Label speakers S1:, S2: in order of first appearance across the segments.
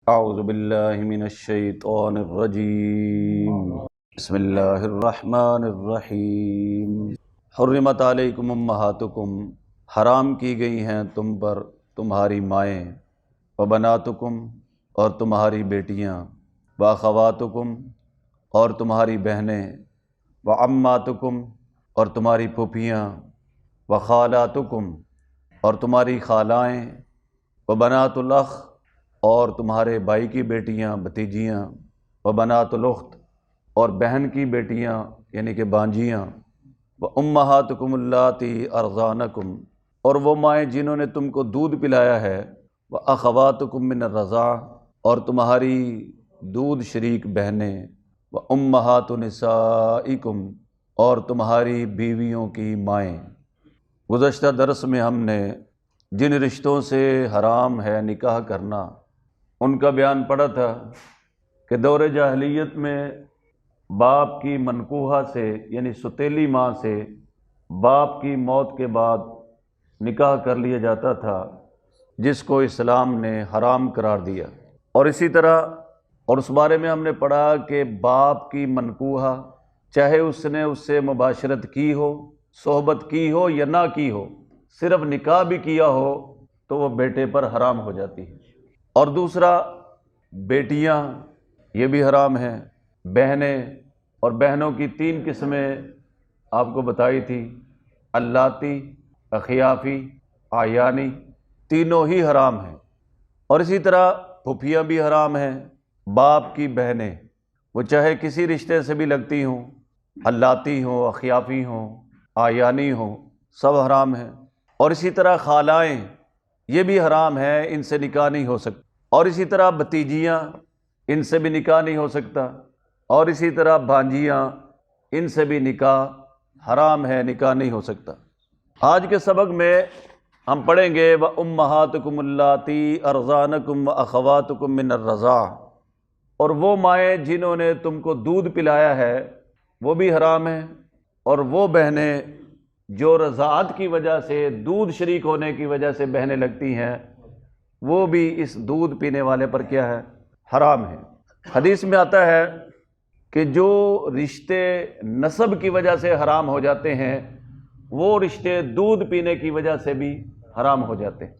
S1: اعوذ باللہ من الشیطان الرجیم بسم اللہ الرحمن الرحیم حرمت علیکم امہاتکم، حرام کی گئی ہیں تم پر تمہاری مائیں، وبناتکم اور تمہاری بیٹیاں، واخواتکم اور تمہاری بہنیں، وعماتکم اور تمہاری پھوپھیاں، وخالاتکم اور تمہاری خالائیں، وبنات الاخ اور تمہارے بھائی کی بیٹیاں بھتیجیاں، وبنات الاخت اور بہن کی بیٹیاں یعنی کہ بانجیاں، وامہاتکم اللاتی ارضعنکم اور وہ مائیں جنہوں نے تم کو دودھ پلایا ہے، واخواتکم من الرضاع اور تمہاری دودھ شریک بہنیں، وامہات نسائکم اور تمہاری بیویوں کی مائیں۔ گزشتہ درس میں ہم نے جن رشتوں سے حرام ہے نکاح کرنا ان کا بیان پڑا تھا کہ دور جاہلیت میں باپ کی منکوحہ سے یعنی ستیلی ماں سے باپ کی موت کے بعد نکاح کر لیا جاتا تھا، جس کو اسلام نے حرام قرار دیا۔ اور اسی طرح اور اس بارے میں ہم نے پڑھا کہ باپ کی منکوحہ چاہے اس نے اس سے مباشرت کی ہو، صحبت کی ہو یا نہ کی ہو، صرف نکاح بھی کیا ہو تو وہ بیٹے پر حرام ہو جاتی ہے۔ اور دوسرا بیٹیاں، یہ بھی حرام ہیں۔ بہنیں، اور بہنوں کی 3 قسمیں آپ کو بتائی تھی، اللاتی، اخیافی، اعیانی، تینوں ہی حرام ہیں۔ اور اسی طرح پھوپھیاں بھی حرام ہیں۔ باپ کی بہنیں وہ چاہے کسی رشتے سے بھی لگتی ہوں، اللاتی ہوں، اخیافی ہوں، اعیانی ہوں، سب حرام ہیں۔ اور اسی طرح خالائیں، یہ بھی حرام ہیں، ان سے نکاح نہیں ہو سکتا۔ اور اسی طرح بھتیجیاں، ان سے بھی نکاح نہیں ہو سکتا۔ اور اسی طرح بھانجیاں، ان سے بھی نکاح حرام ہے، نکاح نہیں ہو سکتا۔ آج کے سبق میں ہم پڑھیں گے وَأُمَّهَاتُكُمُ اللَّاتِي أَرْضَعْنَكُمْ وَأَخَوَاتُكُم مِّنَ الرَّضَاعِ اور وہ مائیں جنہوں نے تم کو دودھ پلایا ہے وہ بھی حرام ہیں، اور وہ بہنیں جو رضاعت کی وجہ سے، دودھ شریک ہونے کی وجہ سے بہنیں لگتی ہیں، وہ بھی اس دودھ پینے والے پر کیا ہے؟ حرام ہے۔ حدیث میں آتا ہے کہ جو رشتے نسب کی وجہ سے حرام ہو جاتے ہیں وہ رشتے دودھ پینے کی وجہ سے بھی حرام ہو جاتے ہیں۔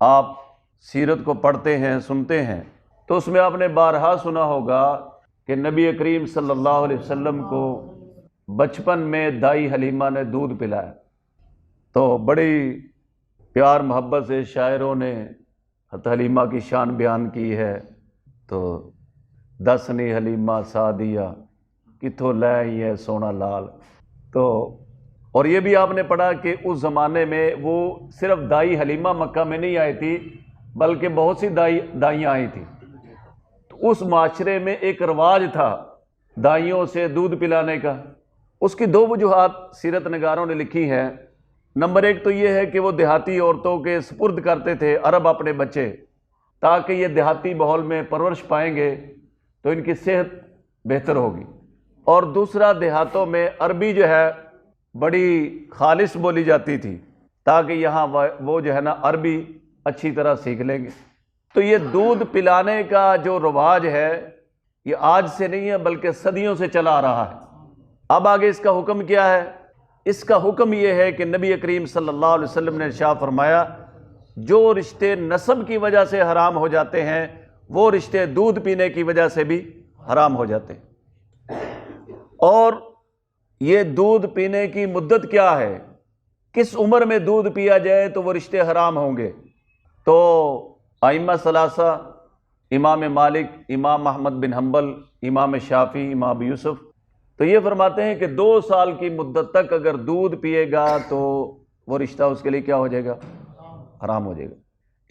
S1: آپ سیرت کو پڑھتے ہیں، سنتے ہیں، تو اس میں آپ نے بارہا سنا ہوگا کہ نبی کریم صلی اللہ علیہ وسلم کو بچپن میں دائی حلیمہ نے دودھ پلایا، تو بڑی پیار محبت سے شاعروں نے حضرت حلیمہ کی شان بیان کی ہے۔ تو دسنی حلیمہ سعدیہ کتھوں لے ہے سونا لال، تو اور یہ بھی آپ نے پڑھا کہ اس زمانے میں وہ صرف دائی حلیمہ مکہ میں نہیں آئی تھی بلکہ بہت سی دائیاں آئی تھیں۔ تو اس معاشرے میں ایک رواج تھا دائیوں سے دودھ پلانے کا۔ اس کی 2 وجوہات سیرت نگاروں نے لکھی ہیں۔ نمبر 1 تو یہ ہے کہ وہ دیہاتی عورتوں کے سپرد کرتے تھے عرب اپنے بچے، تاکہ یہ دیہاتی ماحول میں پرورش پائیں گے تو ان کی صحت بہتر ہوگی۔ اور دوسرا، دیہاتوں میں عربی جو ہے بڑی خالص بولی جاتی تھی، تاکہ یہاں وہ جو ہے نا عربی اچھی طرح سیکھ لیں گے۔ تو یہ دودھ پلانے کا جو رواج ہے یہ آج سے نہیں ہے بلکہ صدیوں سے چلا آ رہا ہے۔ اب آگے اس کا حکم کیا ہے؟ اس کا حکم یہ ہے کہ نبی کریم صلی اللہ علیہ وسلم نے ارشاد فرمایا جو رشتے نسب کی وجہ سے حرام ہو جاتے ہیں وہ رشتے دودھ پینے کی وجہ سے بھی حرام ہو جاتے ہیں۔ اور یہ دودھ پینے کی مدت کیا ہے؟ کس عمر میں دودھ پیا جائے تو وہ رشتے حرام ہوں گے؟ تو ائمہ ثلاثہ، امام مالک، امام احمد بن حنبل، امام شافعی، امام ابو یوسف، تو یہ فرماتے ہیں کہ 2 سال کی مدت تک اگر دودھ پیے گا تو وہ رشتہ اس کے لیے کیا ہو جائے گا؟ حرام ہو جائے گا۔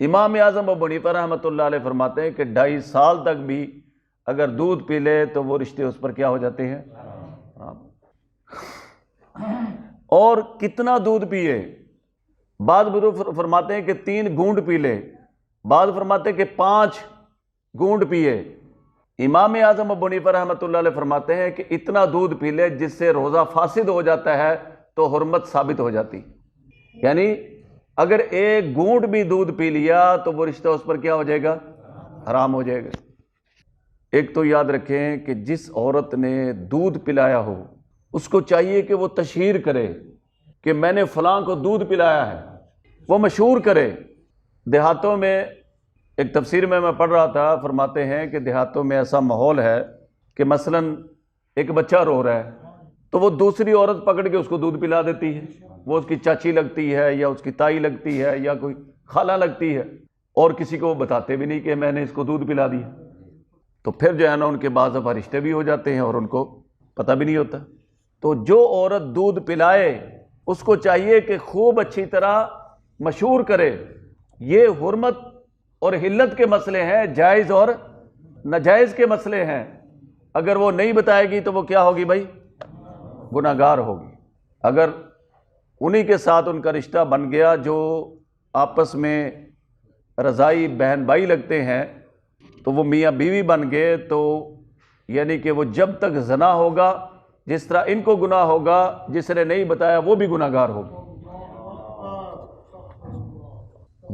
S1: امام اعظم ابو حنیفہ رحمۃ اللہ علیہ فرماتے ہیں کہ 2.5 سال تک بھی اگر دودھ پی لے تو وہ رشتے اس پر کیا ہو جاتے ہیں؟ حرام۔ اور کتنا دودھ پیے؟ بعض بزرگ فرماتے ہیں کہ 3 گھونٹ پی لے، بعض فرماتے ہیں کہ 5 گھونٹ پیے۔ امام اعظم ابو حنیفہ رحمۃ اللہ علیہ فرماتے ہیں کہ اتنا دودھ پی لے جس سے روزہ فاسد ہو جاتا ہے تو حرمت ثابت ہو جاتی، یعنی اگر 1 گھونٹ بھی دودھ پی لیا تو وہ رشتہ اس پر کیا ہو جائے گا؟ حرام ہو جائے گا۔ ایک تو یاد رکھیں کہ جس عورت نے دودھ پلایا ہو اس کو چاہیے کہ وہ تشہیر کرے کہ میں نے فلاں کو دودھ پلایا ہے، وہ مشہور کرے۔ دیہاتوں میں ایک تفسیر میں پڑھ رہا تھا، فرماتے ہیں کہ دیہاتوں میں ایسا ماحول ہے کہ مثلاً ایک بچہ رو رہا ہے تو وہ دوسری عورت پکڑ کے اس کو دودھ پلا دیتی ہے، وہ اس کی چاچی لگتی ہے یا اس کی تائی لگتی ہے یا کوئی خالہ لگتی ہے، اور کسی کو وہ بتاتے بھی نہیں کہ میں نے اس کو دودھ پلا دیا۔ تو پھر جو ہے نا ان کے بعض دفعہ رشتے بھی ہو جاتے ہیں اور ان کو پتہ بھی نہیں ہوتا۔ تو جو عورت دودھ پلائے اس کو چاہیے کہ خوب اچھی طرح مشہور کرے۔ یہ حرمت اور حلت کے مسئلے ہیں، جائز اور ناجائز کے مسئلے ہیں۔ اگر وہ نہیں بتائے گی تو وہ کیا ہوگی بھائی؟ گناہ گار ہوگی۔ اگر انہی کے ساتھ ان کا رشتہ بن گیا جو آپس میں رضائی بہن بھائی لگتے ہیں تو وہ میاں بیوی بن گئے، تو یعنی کہ وہ جب تک زنا ہوگا جس طرح ان کو گناہ ہوگا، جس نے نہیں بتایا وہ بھی گناہ گار ہوگا۔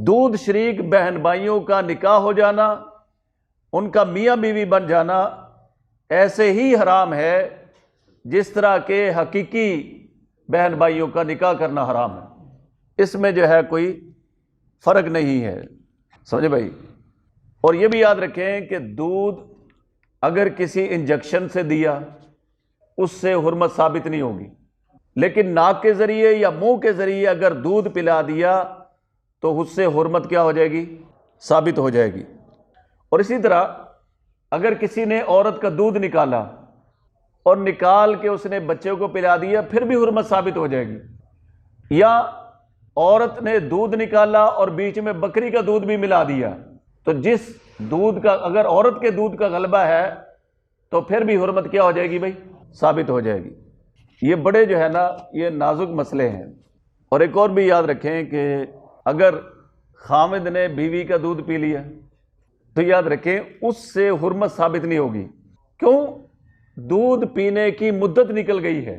S1: دودھ شریک بہن بھائیوں کا نکاح ہو جانا، ان کا میاں بیوی بن جانا ایسے ہی حرام ہے جس طرح کے حقیقی بہن بھائیوں کا نکاح کرنا حرام ہے۔ اس میں جو ہے کوئی فرق نہیں ہے، سمجھے بھائی؟ اور یہ بھی یاد رکھیں کہ دودھ اگر کسی انجیکشن سے دیا اس سے حرمت ثابت نہیں ہوگی، لیکن ناک کے ذریعے یا منہ کے ذریعے اگر دودھ پلا دیا تو اس سے حرمت کیا ہو جائے گی؟ ثابت ہو جائے گی۔ اور اسی طرح اگر کسی نے عورت کا دودھ نکالا اور نکال کے اس نے بچے کو پلا دیا پھر بھی حرمت ثابت ہو جائے گی۔ یا عورت نے دودھ نکالا اور بیچ میں بکری کا دودھ بھی ملا دیا تو جس دودھ کا اگر عورت کے دودھ کا غلبہ ہے تو پھر بھی حرمت کیا ہو جائے گی بھائی؟ ثابت ہو جائے گی۔ یہ بڑے جو ہے نا یہ نازک مسئلے ہیں۔ اور ایک اور بھی یاد رکھیں کہ اگر خامد نے بیوی کا دودھ پی لیا تو یاد رکھیں اس سے حرمت ثابت نہیں ہوگی۔ کیوں؟ دودھ پینے کی مدت نکل گئی ہے،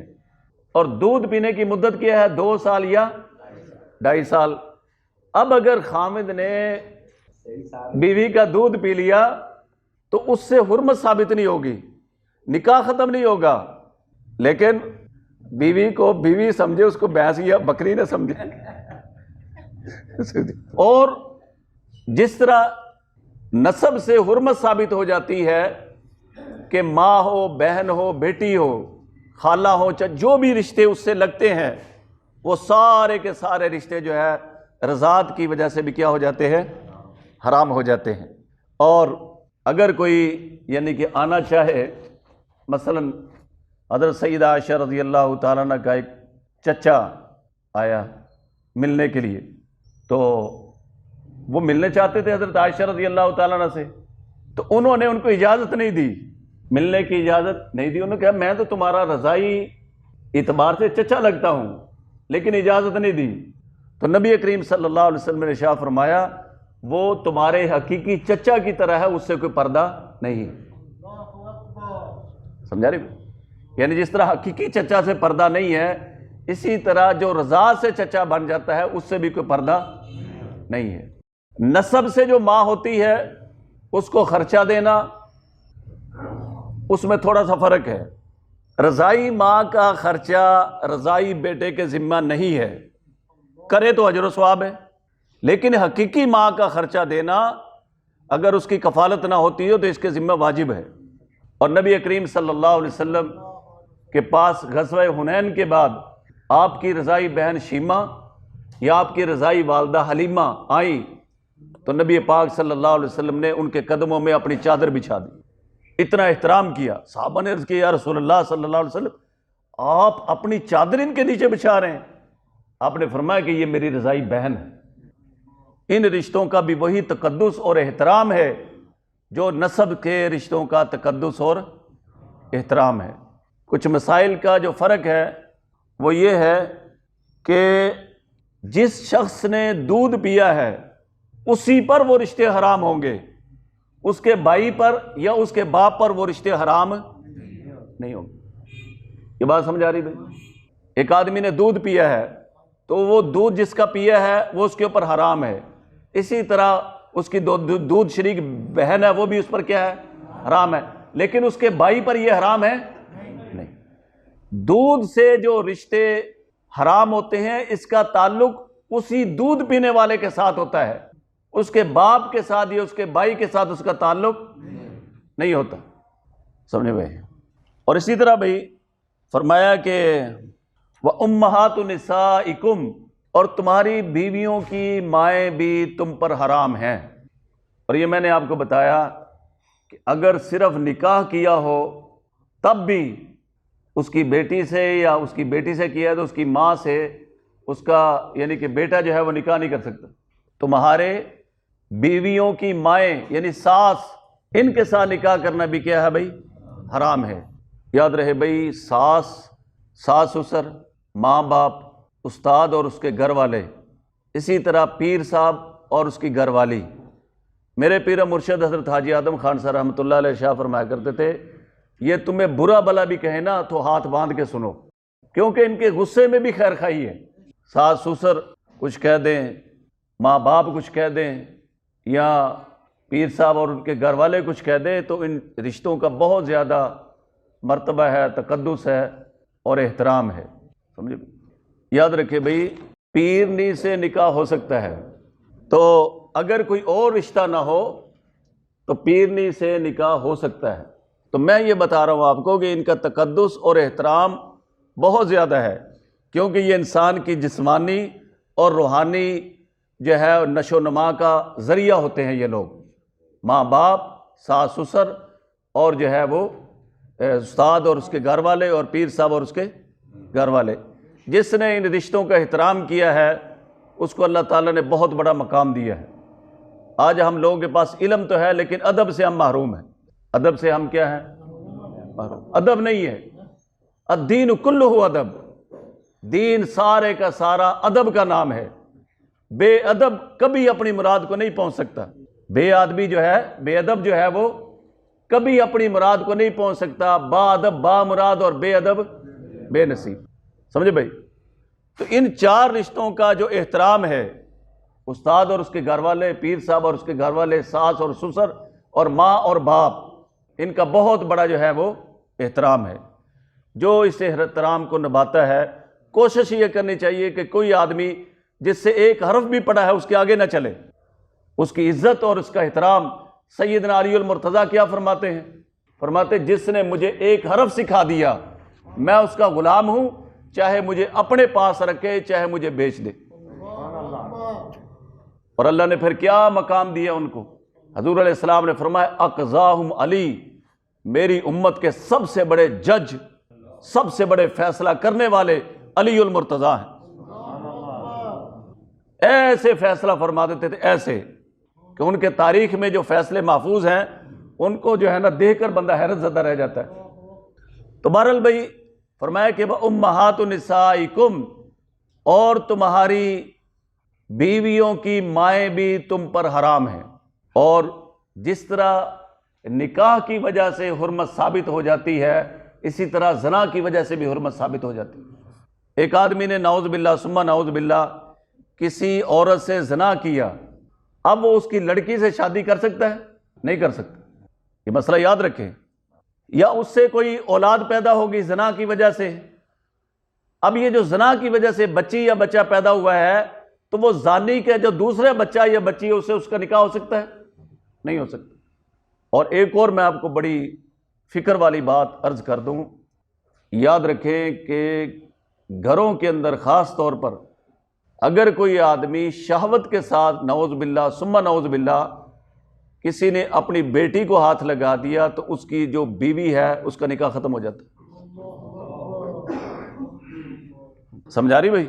S1: اور دودھ پینے کی مدت کیا ہے؟ 2 سال یا 2.5 سال۔ اب اگر خامد نے بیوی کا دودھ پی لیا تو اس سے حرمت ثابت نہیں ہوگی، نکاح ختم نہیں ہوگا، لیکن بیوی کو بیوی سمجھے، اس کو بھینس یا بکری نہ سمجھے۔ اور جس طرح نسب سے حرمت ثابت ہو جاتی ہے کہ ماں ہو، بہن ہو، بیٹی ہو، خالہ ہو، جو بھی رشتے اس سے لگتے ہیں وہ سارے کے سارے رشتے جو ہے رضاعت کی وجہ سے بھی کیا ہو جاتے ہیں؟ حرام ہو جاتے ہیں۔ اور اگر کوئی یعنی کہ آنا چاہے، مثلا حضرت سیدہ عائشہ رضی اللہ تعالیٰ عنہ کا ایک چچا آیا ملنے کے لیے، تو وہ ملنے چاہتے تھے حضرت عائشہ رضی اللہ تعالیٰ عنہ سے، تو انہوں نے ان کو اجازت نہیں دی، ملنے کی اجازت نہیں دی۔ انہوں نے کہا میں تو تمہارا رضائی اعتبار سے چچا لگتا ہوں لیکن اجازت نہیں دی۔ تو نبی کریم صلی اللہ علیہ وسلم نے ارشاد فرمایا وہ تمہارے حقیقی چچا کی طرح ہے، اس سے کوئی پردہ نہیں۔ سمجھا رہی؟ یعنی جس طرح حقیقی چچا سے پردہ نہیں ہے، اسی طرح جو رضاعت سے چچا بن جاتا ہے اس سے بھی کوئی پردہ نہیں ہے۔ نسب سے جو ماں ہوتی ہے اس کو خرچہ دینا، اس میں تھوڑا سا فرق ہے۔ رضائی ماں کا خرچہ رضائی بیٹے کے ذمہ نہیں ہے، کرے تو اجر و ثواب ہے، لیکن حقیقی ماں کا خرچہ دینا اگر اس کی کفالت نہ ہوتی ہو تو اس کے ذمہ واجب ہے۔ اور نبی کریم صلی اللہ علیہ وسلم کے پاس غزوہ حنین کے بعد آپ کی رضائی بہن شیمہ یا آپ کی رضائی والدہ حلیمہ آئیں تو نبی پاک صلی اللہ علیہ وسلم نے ان کے قدموں میں اپنی چادر بچھا دی، اتنا احترام کیا۔ صحابہ نے عرض کیا یا رسول اللہ صلی اللہ علیہ وسلم آپ اپنی چادر ان کے نیچے بچھا رہے ہیں؟ آپ نے فرمایا کہ یہ میری رضائی بہن ہے۔ ان رشتوں کا بھی وہی تقدس اور احترام ہے جو نسب کے رشتوں کا تقدس اور احترام ہے۔ کچھ مسائل کا جو فرق ہے وہ یہ ہے کہ جس شخص نے دودھ پیا ہے اسی پر وہ رشتے حرام ہوں گے، اس کے بھائی پر یا اس کے باپ پر وہ رشتے حرام نہیں ہوں گے۔ یہ بات سمجھ آ رہی بھائی؟ ایک آدمی نے دودھ پیا ہے تو وہ دودھ جس کا پیا ہے وہ اس کے اوپر حرام ہے۔ اسی طرح اس کی دودھ شریک بہن ہے وہ بھی اس پر کیا ہے؟ حرام ہے، لیکن اس کے بھائی پر یہ حرام ہے نہیں۔ دودھ سے جو رشتے حرام ہوتے ہیں اس کا تعلق اسی دودھ پینے والے کے ساتھ ہوتا ہے، اس کے باپ کے ساتھ یا اس کے بھائی کے ساتھ اس کا تعلق نہیں ہوتا، سمجھے بھائی؟ اور اسی طرح بھائی فرمایا کہ وَأُمَّهَاتُ نِسَائِكُمْ، اور تمہاری بیویوں کی مائیں بھی تم پر حرام ہیں۔ اور یہ میں نے آپ کو بتایا کہ اگر صرف نکاح کیا ہو تب بھی اس کی بیٹی سے یا اس کی بیٹی سے کیا ہے تو اس کی ماں سے اس کا یعنی کہ بیٹا جو ہے وہ نکاح نہیں کر سکتا۔ تمہارے بیویوں کی مائیں یعنی ساس، ان کے ساتھ نکاح کرنا بھی کیا ہے بھائی؟ حرام ہے۔ یاد رہے بھائی، ساس سسر، ماں باپ، استاد اور اس کے گھر والے، اسی طرح پیر صاحب اور اس کی گھر والی۔ میرے پیر مرشد حضرت حاجی آدم خان صاحب رحمۃ اللہ علیہ شاہ فرمایا کرتے تھے، یہ تمہیں برا بلا بھی کہیں نا تو ہاتھ باندھ کے سنو، کیونکہ ان کے غصے میں بھی خیر خواہی ہے۔ ساس سسر کچھ کہہ دیں، ماں باپ کچھ کہہ دیں، یا پیر صاحب اور ان کے گھر والے کچھ کہہ دیں تو ان رشتوں کا بہت زیادہ مرتبہ ہے، تقدس ہے اور احترام ہے، سمجھے؟ یاد رکھے بھئی، پیرنی سے نکاح ہو سکتا ہے، تو اگر کوئی اور رشتہ نہ ہو تو پیرنی سے نکاح ہو سکتا ہے۔ تو میں یہ بتا رہا ہوں آپ کو کہ ان کا تقدس اور احترام بہت زیادہ ہے، کیونکہ یہ انسان کی جسمانی اور روحانی جو ہے نشو و نما کا ذریعہ ہوتے ہیں۔ یہ لوگ ماں باپ، ساس سسر اور جو ہے وہ استاد اور اس کے گھر والے اور پیر صاحب اور اس کے گھر والے، جس نے ان رشتوں کا احترام کیا ہے اس کو اللہ تعالیٰ نے بہت بڑا مقام دیا ہے۔ آج ہم لوگوں کے پاس علم تو ہے لیکن ادب سے ہم محروم ہیں۔ ادب سے ہم کیا ہیں؟ محروم۔ ادب نہیں ہے۔ الدین کلہ ادب، دین سارے کا سارا ادب کا نام ہے۔ بے ادب کبھی اپنی مراد کو نہیں پہنچ سکتا۔ بے آدمی جو ہے، بے ادب جو ہے وہ کبھی اپنی مراد کو نہیں پہنچ سکتا۔ با ادب با مراد اور بے ادب بے نصیب، سمجھے بھائی؟ تو ان چار رشتوں کا جو احترام ہے، استاد اور اس کے گھر والے، پیر صاحب اور اس کے گھر والے، ساس اور سسر اور ماں اور باپ، ان کا بہت بڑا جو ہے وہ احترام ہے۔ جو اس احترام کو نبھاتا ہے، کوشش یہ کرنی چاہیے کہ کوئی آدمی جس سے ایک حرف بھی پڑھا ہے اس کے آگے نہ چلے۔ اس کی عزت اور اس کا احترام سیدنا علی المرتضیٰ کیا فرماتے ہیں؟ فرماتے جس نے مجھے ایک حرف سکھا دیا میں اس کا غلام ہوں، چاہے مجھے اپنے پاس رکھے چاہے مجھے بیچ دے۔ اور اللہ نے پھر کیا مقام دیا ان کو؟ حضور علیہ السلام نے فرمایا اقضاہم علی، میری امت کے سب سے بڑے جج، سب سے بڑے فیصلہ کرنے والے علی المرتضیٰ ہیں۔ ایسے فیصلہ فرما دیتے تھے، ایسے کہ ان کے تاریخ میں جو فیصلے محفوظ ہیں ان کو جو ہے نا دیکھ کر بندہ حیرت زدہ رہ جاتا ہے۔ تو بہرحال بھائی فرمایا کہ امہات نسائکم، اور تمہاری بیویوں کی مائیں بھی تم پر حرام ہیں۔ اور جس طرح نکاح کی وجہ سے حرمت ثابت ہو جاتی ہے، اسی طرح زنا کی وجہ سے بھی حرمت ثابت ہو جاتی ہے۔ ایک آدمی نے نعوذ باللہ ثم نعوذ باللہ کسی عورت سے زنا کیا، اب وہ اس کی لڑکی سے شادی کر سکتا ہے؟ نہیں کر سکتا۔ یہ مسئلہ یاد رکھیں۔ یا اس سے کوئی اولاد پیدا ہوگی زنا کی وجہ سے، اب یہ جو زنا کی وجہ سے بچی یا بچہ پیدا ہوا ہے تو وہ زانی کے جو دوسرے بچہ یا بچی ہے اسے اس کا نکاح ہو سکتا ہے؟ نہیں ہو سکتا۔ اور ایک اور میں آپ کو بڑی فکر والی بات عرض کر دوں، یاد رکھیں کہ گھروں کے اندر خاص طور پر اگر کوئی آدمی شہوت کے ساتھ نعوذ باللہ ثم نعوذ باللہ کسی نے اپنی بیٹی کو ہاتھ لگا دیا تو اس کی جو بیوی ہے اس کا نکاح ختم ہو جاتا ہے۔ سمجھا رہی بھائی؟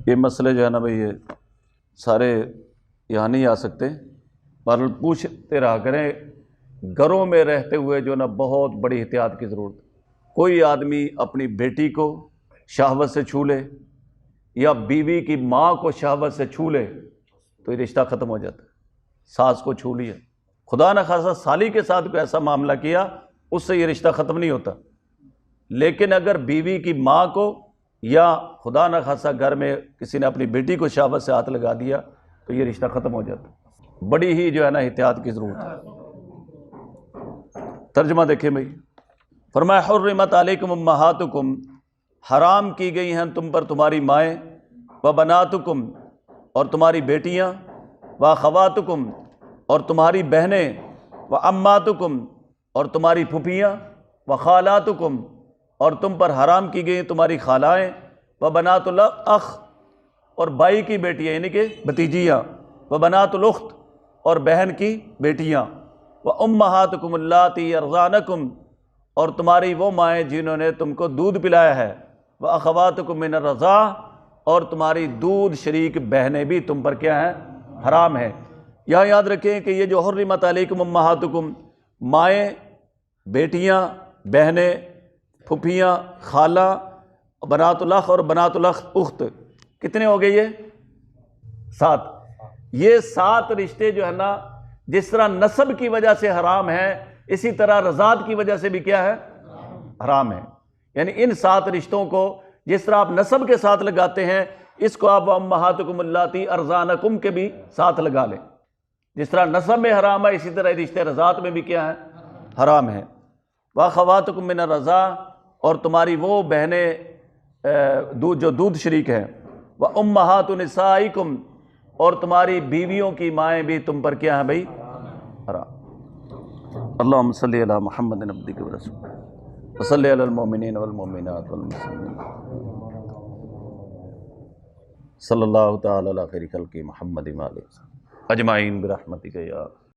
S1: یہ مسئلے جو ہے نا بھائی یہ سارے یہاں نہیں آ سکتے، بہرحال پوچھتے رہا کریں۔ گھروں میں رہتے ہوئے جو نا بہت بڑی احتیاط کی ضرورت ہے۔ کوئی آدمی اپنی بیٹی کو شہوت سے چھو لے یا بیوی کی ماں کو شہوت سے چھو لے تو یہ رشتہ ختم ہو جاتا ہے۔ ساس کو چھو لیا، خدا نخواستہ سالی کے ساتھ کوئی ایسا معاملہ کیا، اس سے یہ رشتہ ختم نہیں ہوتا۔ لیکن اگر بیوی کی ماں کو یا خدا نہ خاصا گھر میں کسی نے اپنی بیٹی کو شہوت سے ہاتھ لگا دیا تو یہ رشتہ ختم ہو جاتا، بڑی ہی جو ہے نا احتیاط کی ضرورت ہے۔ ترجمہ دیکھیں بھائی، فرمایا حرمت علیکم امہاتکم، حرام کی گئی ہیں تم پر تمہاری مائیں، و بناتکم اور تمہاری بیٹیاں، و اخواتکم اور تمہاری بہنیں، و اماتکم اور تمہاری پھپھیاں، و خالاتکم اور تم پر حرام کی گئی تمہاری خالائیں، و بنات الاخ اور بھائی کی بیٹیاں یعنی کہ بھتیجیاں، و بنات الاخت اور بہن کی بیٹیاں، و امہاتکم اللاتی ارضعنکم اور تمہاری وہ مائیں جنہوں نے تم کو دودھ پلایا ہے، و اخواتکم من الرضاع اور تمہاری دودھ شریک بہنیں بھی تم پر کیا ہیں؟ حرام ہیں۔ یہاں یاد رکھیں کہ یہ جو حرمت علیکم امہاتکم، مائیں، بیٹیاں، بہنیں، پھپھیاں، خالہ، بنات الاخ اور بنات الاخت، کتنے ہو گئے یہ؟ 7۔ یہ 7 رشتے جو ہے نا جس طرح نسب کی وجہ سے حرام ہیں، اسی طرح رضاعت کی وجہ سے بھی کیا ہے؟ حرام ہے۔ یعنی ان 7 رشتوں کو جس طرح آپ نسب کے ساتھ لگاتے ہیں، اس کو آپ امہاتکم اللاتی ارضعنکم کے بھی ساتھ لگا لیں۔ جس طرح نسب میں حرام ہے، اسی طرح رشتے رضاعت میں بھی کیا ہے؟ حرام ہے۔ واخواتکم من الرضاع اور تمہاری وہ بہنیں جو دودھ شریک ہیں، وامہات نسائکم اور تمہاری بیویوں کی مائیں بھی تم پر کیا ہیں بھائی؟ حرام۔ اللہم صلی علی محمد عبدک ورسولک وصلی علی المؤمنین والمؤمنات والمسلمین صلی اللہ تعالی علی خیر خلق محمد وآلہ اجمعین برحمتک یا